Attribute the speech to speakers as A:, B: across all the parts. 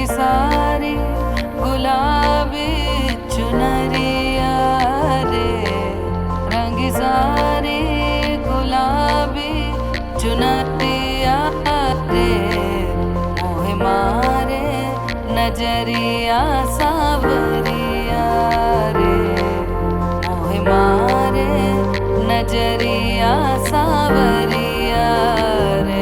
A: रंगी सारी गुलाबी चुनरिया रे, रंगी सारी गुलाबी चुनरिया रे, मोहे मारे नजरिया सावरिया रे, मोहे मारे नजरिया सावरिया रे।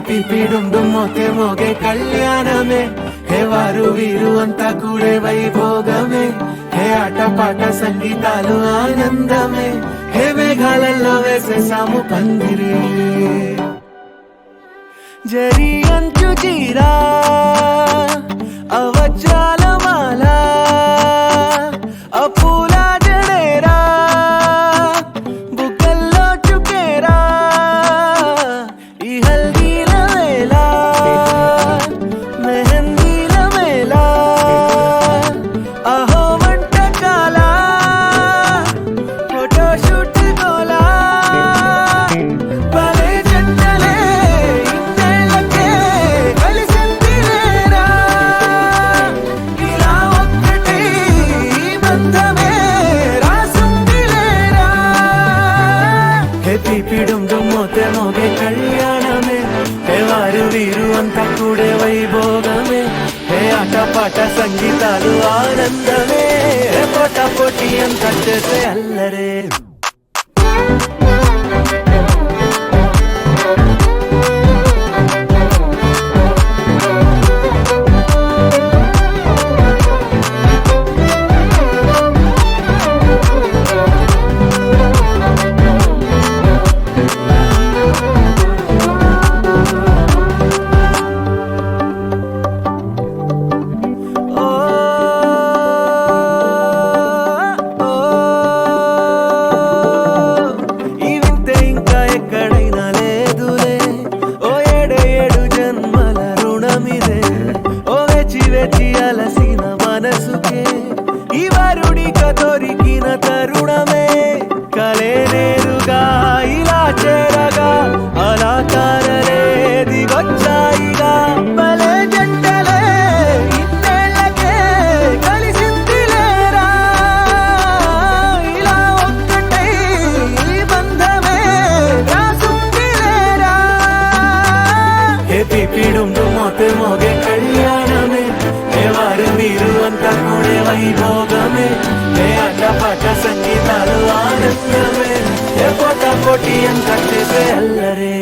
B: పిపి డుండు మోతే మోగే కళ్యాణమే, హే వారు వీరు అంతా కూడే వైభోగమే, హే ఆటపాట సంగీతాలు ఆనందమే, హే మేఘాలలో వేసేసాము పందిరి. జరి అంచు చీరా అవజ్రాల మాల అపూల జడేరా బుగ్గల్లో చుకేరా ఈ హల్దీల వేళ మెహందీల మేళ అహో వంటకాల ఫోటోషూట్ గోలా భలే జంటలే ఇన్నేళ్ళకే కలిసిందిలేరా ఇలా ఒక్కటి బంధమే రాసుందిలేరా. హే పిపిడుం దుమ్మోతే మోగే కళ్యాణమే, హే వారు వీరు అంతా కూడే వైభోగమే, హే ఆటపాట సంగీతాలు ఆనందమే, హే పోటా పోటీ అంతా చేసే అల్లరే. అలసిన మనసుకే ఈ వరుడిక దొరికిన తరుణమే, కలే నేరుగా ఇలా చేరగా అలా కారలే దిగొచ్చాయిగా, భలే జంటలే ఇన్నేళ్ళకే కలిసిందిలేరా ఇలా ఒక్కటై ఈ బంధమే రాసుందిలేరా. హే పిపిడుం మోతే మోగే కళ్యాణమే, వారు వీరు అంతా కూడే వైభోగమే, హే ఆటపాట సంగీతాలు ఆనందమే, హే పోటా పోటీ అంతా చేసే అల్లరే.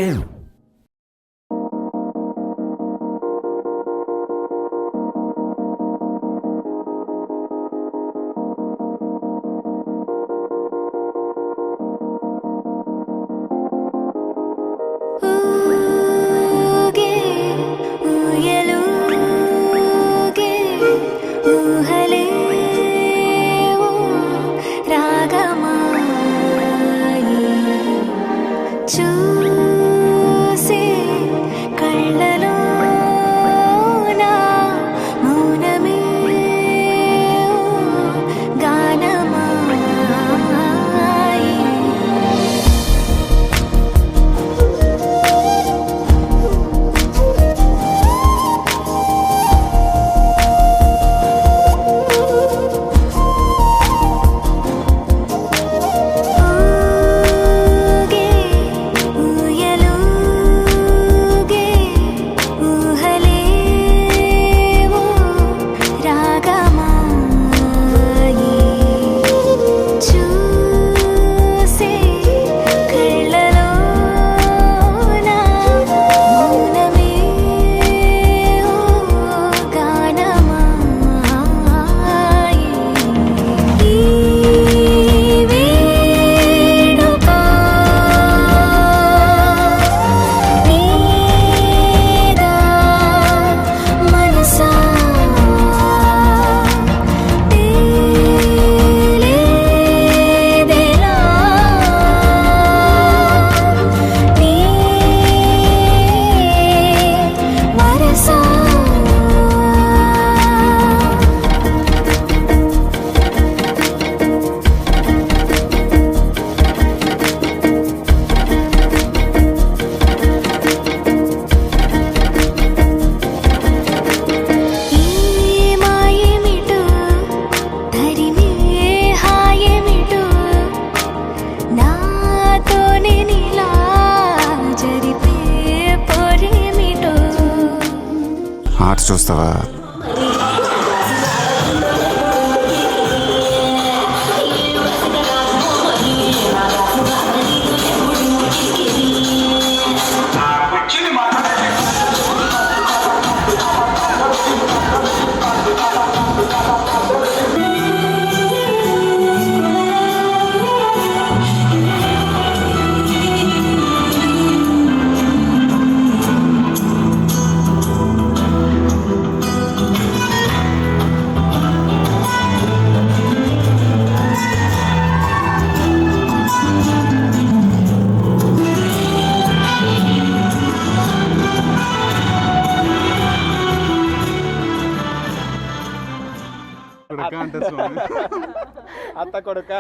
C: వస్తావా?
D: అత్త కొడుక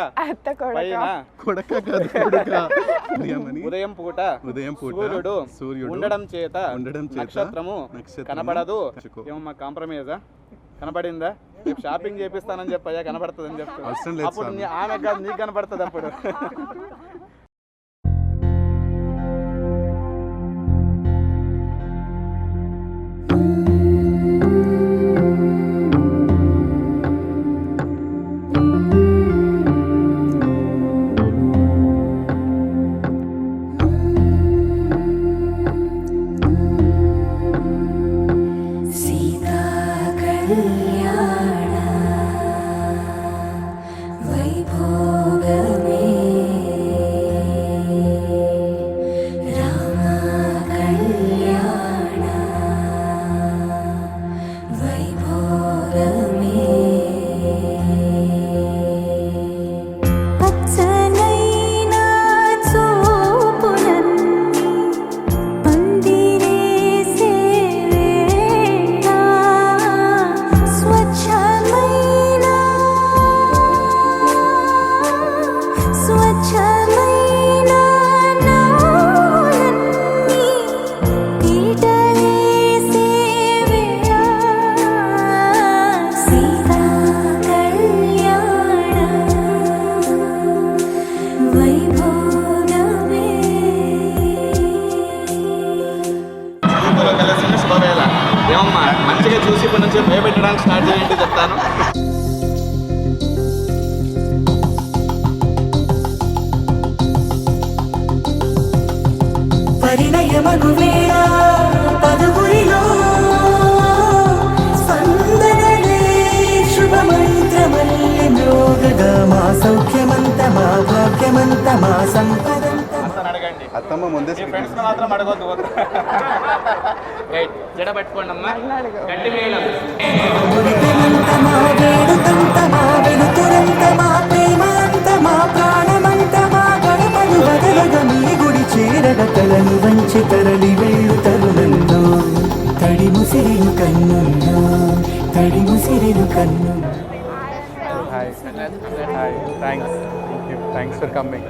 C: కొడక కాదు కొడుక.
D: ఉదయం పూట సూర్యుడు ఉండడం చేత నక్షత్రము కనబడదు. ఏమమ్మా కాంప్రమైజా? కనబడిందా? రేపు షాపింగ్ చేపిస్తానని చెప్పయ్యా, కనబడుతుందని చెప్తా. అప్పుడు ఆమె కాదు, నీకు కనబడుతుంది అప్పుడు. ఏమమ్మా మంచిగా చూసి ఇప్పటి నుంచి భయపెట్టడానికి స్టార్ట్ చేయండి చెప్తాను.
B: పరిణయమగు వేళ పదవురిలో స్పందనలే శుభమంత్రమల్లి మ్రోగగా మా సౌఖ్యమంత మా భాగ్యమంత మా సంపదంత.
C: అత్తమ్మ ముందే
D: ఫ్రెండ్స్ మాత్రం అడగొద్దు. జడ పట్టుకోండి అమ్మా, గట్టి మేళం.
B: మా వేడుకంత మా వెలుతురంత మా ప్రేమంత మా ప్రాణమంత మా గడపను వదలగ మీ గుడి చేరగ తలను వంచి తరలి వెళ్ళు తరుణంలో తడి ముసిరిను కన్నుల్లో తడి ముసిరిను కన్ను.
D: Hi hi, thanks for coming.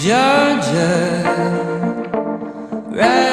A: Georgia, right.